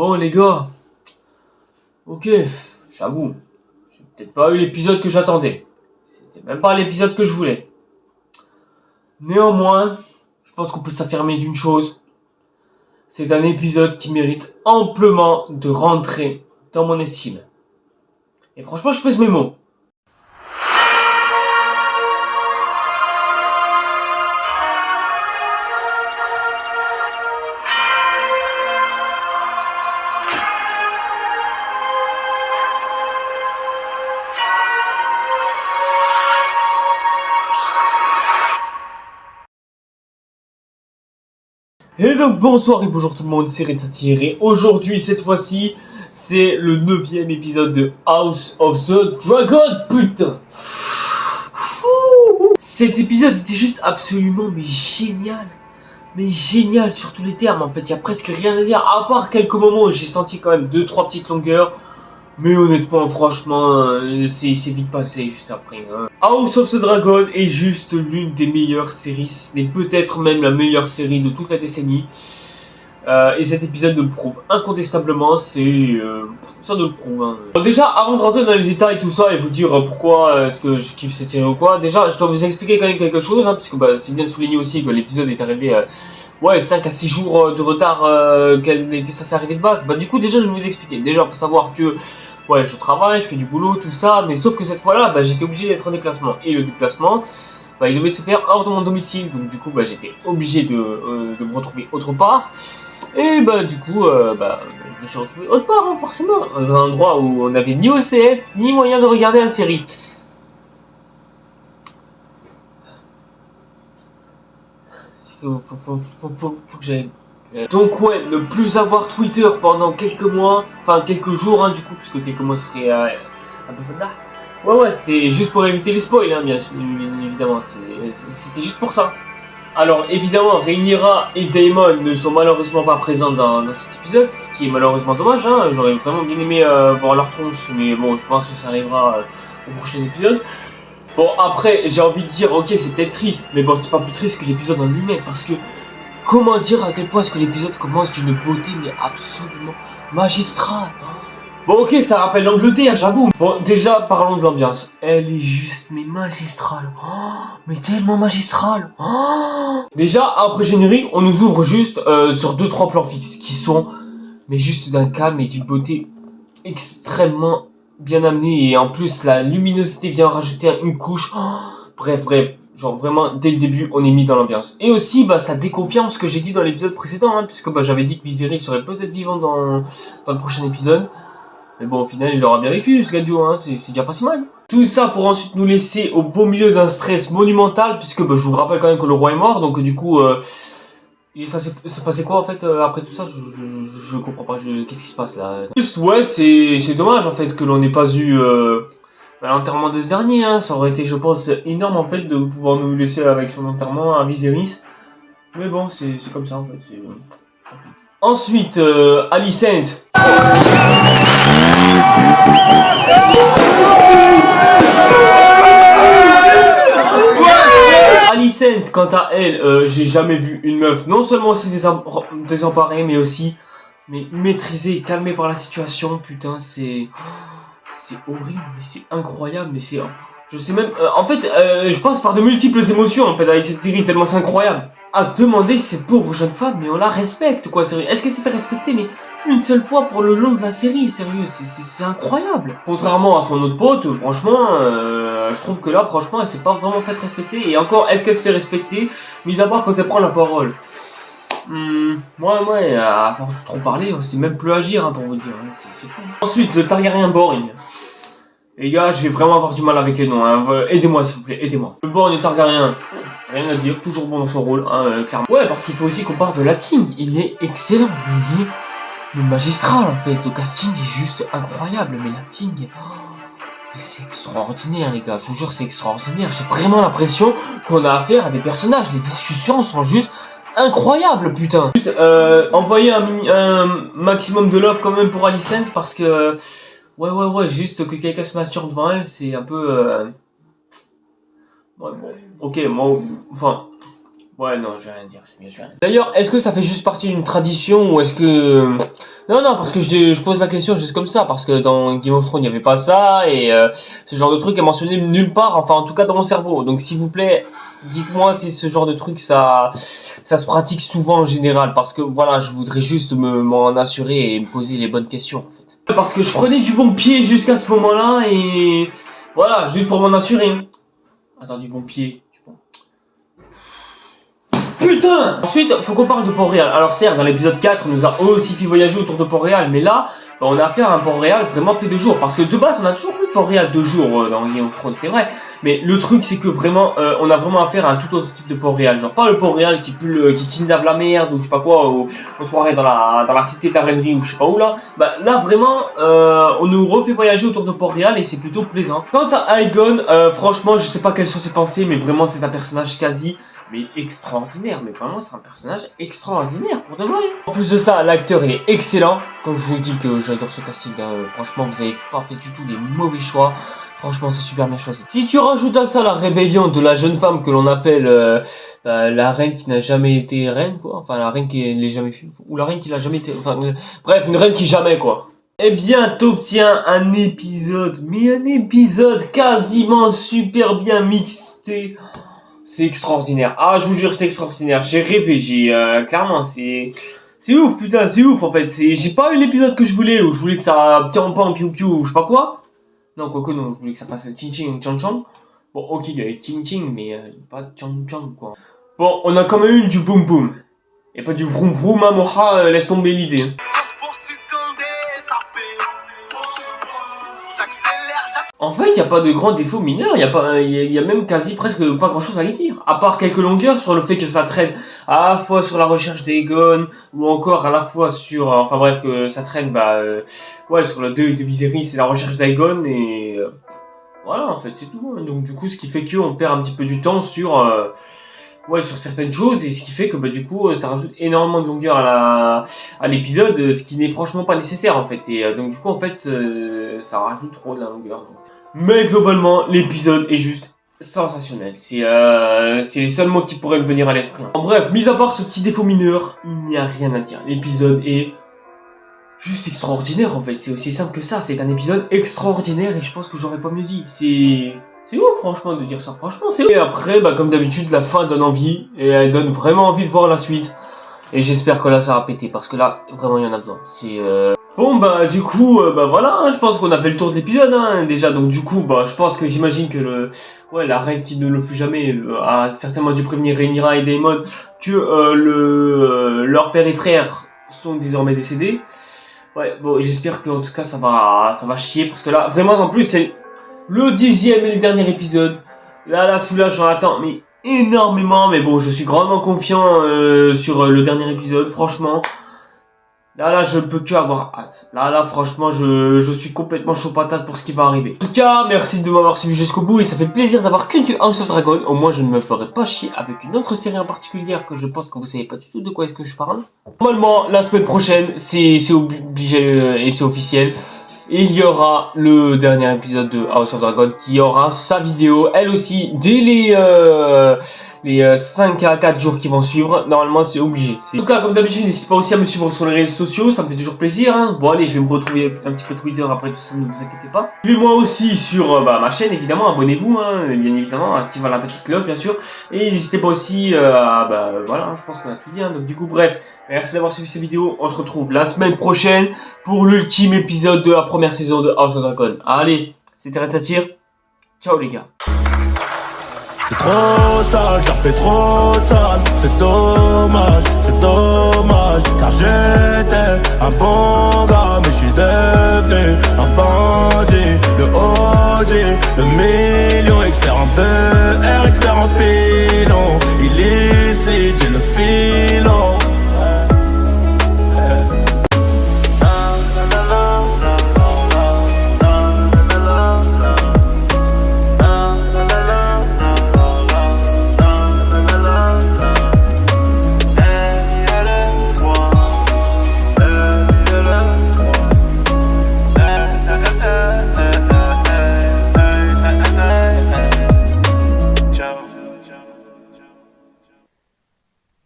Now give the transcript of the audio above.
Bon les gars, ok, j'avoue, j'ai peut-être pas eu l'épisode que j'attendais. C'était même pas l'épisode que je voulais. Néanmoins, je pense qu'on peut s'affirmer d'une chose. C'est un épisode qui mérite amplement de rentrer dans mon estime. Et franchement, je pèse mes mots. Et donc bonsoir et bonjour tout le monde, c'est Redsatir et aujourd'hui cette fois-ci c'est le 9ème épisode de House of the Dragon, putain. Cet épisode était juste absolument mais génial sur tous les termes en fait, il y a presque rien à dire à part quelques moments où j'ai senti quand même 2-3 petites longueurs. Mais honnêtement, franchement, c'est vite passé juste après. Hein. House of the Dragon est juste l'une des meilleures séries, ce n'est peut-être même la meilleure série de toute la décennie. Et cet épisode nous le prouve incontestablement, ça nous le prouve. Hein. Bon, déjà, avant de rentrer dans les détails tout ça et vous dire pourquoi est-ce que je kiffe cette série ou quoi, déjà je dois vous expliquer quand même quelque chose, hein, puisque c'est bien de souligner aussi que l'épisode est arrivé 5 à 6 jours de retard qu'elle était censée arriver de base. Bah du coup déjà je vais vous expliquer. Déjà faut savoir que ouais, je travaille, je fais du boulot, tout ça, mais sauf que cette fois-là, j'étais obligé d'être en déplacement. Et le déplacement, il devait se faire hors de mon domicile, donc du coup, j'étais obligé de me retrouver autre part. Et du coup, je me suis retrouvé autre part, hein, forcément, dans un endroit où on n'avait ni OCS, ni moyen de regarder la série. Faut que j'aille. Donc ouais, ne plus avoir Twitter pendant quelques mois, enfin quelques jours du coup, puisque quelques mois ce serait un peu là. Ouais, c'est juste pour éviter les spoils, hein, bien évidemment, c'était juste pour ça. Alors évidemment, Rhaenyra et Daemon ne sont malheureusement pas présents dans cet épisode, ce qui est malheureusement dommage, hein. J'aurais vraiment bien aimé voir leur tronche, mais bon, je pense que ça arrivera au prochain épisode. Bon après, j'ai envie de dire, ok c'est peut-être triste, mais bon c'est pas plus triste que l'épisode en lui-même, parce que comment dire à quel point est-ce que l'épisode commence d'une beauté mais absolument magistrale. Bon ok, ça rappelle l'Angleterre, j'avoue. Bon déjà, parlons de l'ambiance. Elle est juste mais magistrale. Mais tellement magistrale. Déjà, après générique, on nous ouvre juste sur 2-3 plans fixes qui sont mais juste d'un calme et d'une beauté extrêmement bien amenée. Et en plus, la luminosité vient rajouter une couche. Bref. Genre vraiment, dès le début, on est mis dans l'ambiance. Et aussi, ça déconfirme ce que j'ai dit dans l'épisode précédent, hein, puisque j'avais dit que Viserys serait peut-être vivant dans le prochain épisode. Mais bon, au final, il aura bien vécu, ce Gadjo, hein, c'est déjà pas si mal. Tout ça pour ensuite nous laisser au beau milieu d'un stress monumental, puisque je vous rappelle quand même que le roi est mort, donc du coup... ça s'est passé quoi en fait après tout ça, je comprends pas, qu'est-ce qui se passe là? Juste ouais, c'est dommage en fait que l'on n'ait pas eu... l'enterrement de ce dernier, hein, ça aurait été je pense énorme en fait de pouvoir nous laisser avec son enterrement à Viserys. Mais bon, c'est comme ça en fait. Ensuite, Alicent. Alicent, quant à elle, j'ai jamais vu une meuf non seulement aussi désemparée, mais aussi maîtrisée et calmée par la situation. Putain, c'est horrible, mais c'est incroyable, mais c'est... Je sais même... en fait, je passe par de multiples émotions, en fait, avec cette série, tellement c'est incroyable. À se demander si cette pauvre jeune femme, mais on la respecte, quoi, sérieux. Est-ce qu'elle s'est fait respecter, mais une seule fois pour le long de la série, sérieux, c'est incroyable. Contrairement à son autre pote, franchement, je trouve que là, franchement, elle s'est pas vraiment fait respecter. Et encore, est-ce qu'elle se fait respecter, mis à part quand elle prend la parole? Ouais, à force de trop parler, on sait même plus agir, hein, pour vous dire, hein, c'est fou. Ensuite, le Targaryen Boring. Les gars, je vais vraiment avoir du mal avec les noms, hein. Aidez-moi s'il vous plaît, aidez-moi. Le Boring de Targaryen, rien à dire, toujours bon dans son rôle, hein, clairement. Ouais, parce qu'il faut aussi qu'on parle de l'acting, il est excellent, il est magistral en fait, le casting est juste incroyable, mais l'acting, c'est extraordinaire les gars, je vous jure c'est extraordinaire, j'ai vraiment l'impression qu'on a affaire à des personnages, les discussions sont juste incroyables putain. Juste, envoyer un maximum de love quand même pour Alicent parce que... Ouais, juste que quelqu'un se masturbe devant elle, c'est un peu... Ouais, bon, ok, moi, enfin... Ouais, non, je vais rien dire, c'est bien, je vais rien dire. D'ailleurs, est-ce que ça fait juste partie d'une tradition ou est-ce que... Non, non, parce que je pose la question juste comme ça, parce que dans Game of Thrones, il n'y avait pas ça, et ce genre de truc est mentionné nulle part, enfin, en tout cas dans mon cerveau. Donc, s'il vous plaît, dites-moi si ce genre de truc, ça se pratique souvent en général, parce que, voilà, je voudrais juste m'en assurer et me poser les bonnes questions, en fait. Parce que je prenais du bon pied jusqu'à ce moment-là, et... Voilà, juste pour m'en assurer. Attends, du bon pied... Putain! Ensuite, faut qu'on parle de Port-Réal. Alors certes, dans l'épisode 4, on nous a aussi fait voyager autour de Port-Réal, mais là, on a affaire à un Port-Réal vraiment fait de jour. Parce que de base, on a toujours vu Port-Réal de jour dans Game of Thrones, c'est vrai. Mais le truc, c'est que vraiment, on a vraiment affaire à un tout autre type de Port-Réal. Genre pas le Port-Réal qui kidnappe la merde ou je sais pas quoi, ou on se croirait dans la cité d'Arennerie ou je sais pas où là. Bah là, vraiment, on nous refait voyager autour de Port-Réal et c'est plutôt plaisant. Quant à Aegon, franchement, je sais pas quelles sont ses pensées, mais vraiment, c'est un personnage quasi... mais extraordinaire, mais vraiment c'est un personnage extraordinaire pour de vrai. En plus de ça, l'acteur il est excellent. Comme je vous dis que j'adore ce casting, franchement vous avez pas fait du tout les mauvais choix. Franchement c'est super bien choisi. Si tu rajoutes à ça la rébellion de la jeune femme que l'on appelle la reine qui n'a jamais été reine quoi, enfin la reine qui n'est jamais fut, ou la reine qui n'a jamais été, enfin bref une reine qui jamais quoi. Eh bien t'obtiens un épisode, mais un épisode quasiment super bien mixé. C'est extraordinaire. Ah, je vous jure, c'est extraordinaire. J'ai rêvé, clairement, c'est ouf, putain, c'est ouf en fait. J'ai pas eu l'épisode que je voulais, où je voulais que ça tiens pas en piou piou ou je sais pas quoi. Non, quoique non, je voulais que ça fasse ching ching chang chang. Bon, ok, il y avait ching ching, mais pas chang chang quoi. Bon, on a quand même eu du boum boum. Et pas du vroom vroom à moha, laisse tomber l'idée. En fait, il n'y a pas de grands défauts mineurs, il y a même quasi presque pas grand chose à y dire. À part quelques longueurs sur le fait que ça traîne à la fois sur la recherche d'Aegon, ou encore à la fois sur, enfin bref, que ça traîne, ouais, sur le deuil de Viserys et la recherche d'Aegon, et voilà, en fait, c'est tout. Donc du coup, ce qui fait qu'on perd un petit peu du temps sur, ouais, sur certaines choses, et ce qui fait que du coup, ça rajoute énormément de longueur à l'épisode, ce qui n'est franchement pas nécessaire en fait. Et donc du coup, en fait, ça rajoute trop de la longueur. Donc. Mais globalement, l'épisode est juste sensationnel. C'est les seuls mots qui pourraient me venir à l'esprit. En bref, mis à part ce petit défaut mineur, il n'y a rien à dire. L'épisode est juste extraordinaire en fait. C'est aussi simple que ça. C'est un épisode extraordinaire et je pense que j'aurais pas mieux dit. C'est ouf franchement de dire ça, franchement c'est ouf. Et après, comme d'habitude, la fin donne envie, et elle donne vraiment envie de voir la suite. Et j'espère que là ça va péter, parce que là, vraiment il y en a besoin. Bon du coup, voilà, je pense qu'on a fait le tour de l'épisode, déjà. Donc du coup, je pense que j'imagine que la reine qui ne le fut jamais a certainement dû prévenir Rhaenyra et Daemon que leur père et frère sont désormais décédés. Ouais, bon, j'espère qu'en tout cas ça va chier, parce que là, vraiment en plus c'est... le 10e et le dernier épisode. Là, celui-là, j'en attends, mais énormément. Mais bon, je suis grandement confiant sur le dernier épisode, franchement. Là, je ne peux que avoir hâte. Là, franchement, je suis complètement chaud patate pour ce qui va arriver. En tout cas, merci de m'avoir suivi jusqu'au bout. Et ça fait plaisir d'avoir que du House of Dragon. Au moins, je ne me ferai pas chier avec une autre série en particulier que je pense que vous savez pas du tout de quoi est-ce que je parle. Normalement, la semaine prochaine, c'est obligé et c'est officiel. Il y aura le dernier épisode de House of Dragon qui aura sa vidéo, elle aussi, dès les 5 à 4 jours qui vont suivre. Normalement, c'est obligé. En tout cas, comme d'habitude, n'hésitez pas aussi à me suivre sur les réseaux sociaux, ça me fait toujours plaisir. Bon, allez, je vais me retrouver un petit peu Twitter après tout ça, ne vous inquiétez pas. Suivez-moi aussi sur ma chaîne, évidemment, abonnez-vous, bien évidemment, activez la petite cloche, bien sûr. Et n'hésitez pas aussi voilà, je pense qu'on a tout dit, donc du coup, bref. Merci d'avoir suivi cette vidéo, on se retrouve la semaine prochaine pour l'ultime épisode de la première saison de House of Dragon. Allez, c'était Retatir, ciao les gars. C'est trop sale, car fait trop de sale, c'est dommage, car j'ai